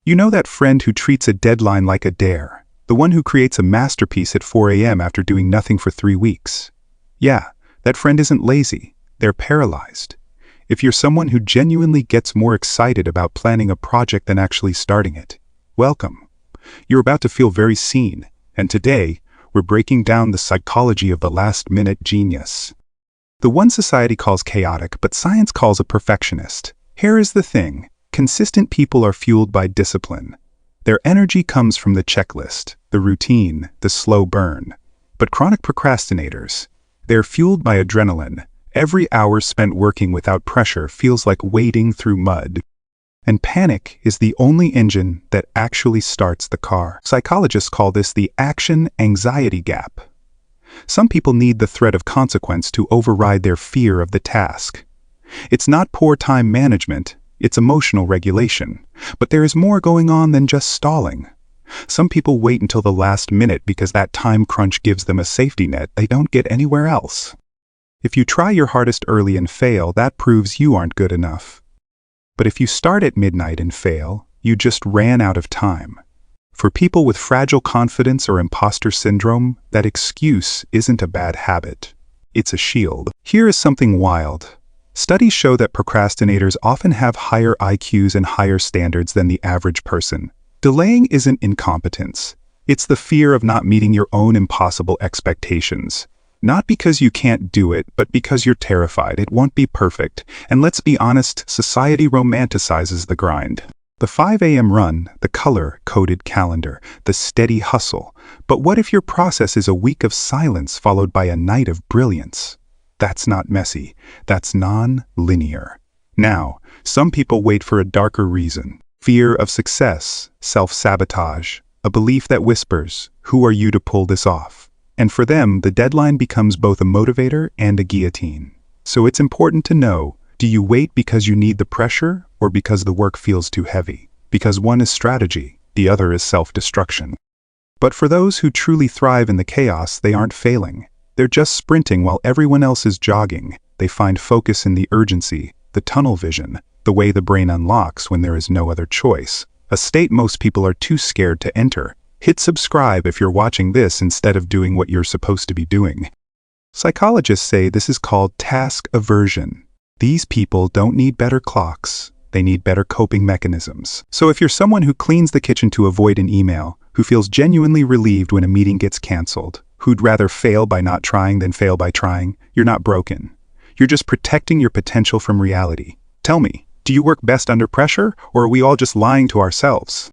You know that friend who treats a deadline like a dare, the one who creates a masterpiece at 4 a.m. after doing nothing for 3 weeks. Yeah, that friend isn't lazy, they're paralyzed. If you're someone who genuinely gets more excited about planning a project than actually starting it, welcome. You're about to feel very seen, and today, we're breaking down the psychology of the last-minute genius. The one society calls chaotic, but science calls a perfectionist. Here is the thing. Consistent people are fueled by discipline. Their energy comes from the checklist, the routine, the slow burn. But chronic procrastinators, they're fueled by adrenaline. Every hour spent working without pressure feels like wading through mud. And panic is the only engine that actually starts the car. Psychologists call this the action-anxiety gap. Some people need the threat of consequence to override their fear of the task. It's not poor time management, it's emotional regulation. But there is more going on than just stalling. Some people wait until the last minute because that time crunch gives them a safety net they don't get anywhere else. If you try your hardest early and fail, that proves you aren't good enough. But if you start at midnight and fail, you just ran out of time. For people with fragile confidence or imposter syndrome, that excuse isn't a bad habit. It's a shield. Here is something wild. Studies show that procrastinators often have higher IQs and higher standards than the average person. Delaying isn't incompetence. It's the fear of not meeting your own impossible expectations. Not because you can't do it, but because you're terrified it won't be perfect. And let's be honest, society romanticizes the grind. The 5 a.m. run, the color-coded calendar, the steady hustle. But what if your process is a week of silence followed by a night of brilliance? That's not messy. That's non-linear. Now, some people wait for a darker reason. Fear of success, self-sabotage, a belief that whispers, "Who are you to pull this off?" And for them, the deadline becomes both a motivator and a guillotine. So it's important to know, do you wait because you need the pressure or because the work feels too heavy? Because one is strategy, the other is self-destruction. But for those who truly thrive in the chaos, they aren't failing. They're just sprinting while everyone else is jogging. They find focus in the urgency, the tunnel vision, the way the brain unlocks when there is no other choice. A state most people are too scared to enter. Hit subscribe if you're watching this instead of doing what you're supposed to be doing. Psychologists say this is called task aversion. These people don't need better clocks. They need better coping mechanisms. So if you're someone who cleans the kitchen to avoid an email, who feels genuinely relieved when a meeting gets canceled, who'd rather fail by not trying than fail by trying, you're not broken. You're just protecting your potential from reality. Tell me, do you work best under pressure, or are we all just lying to ourselves?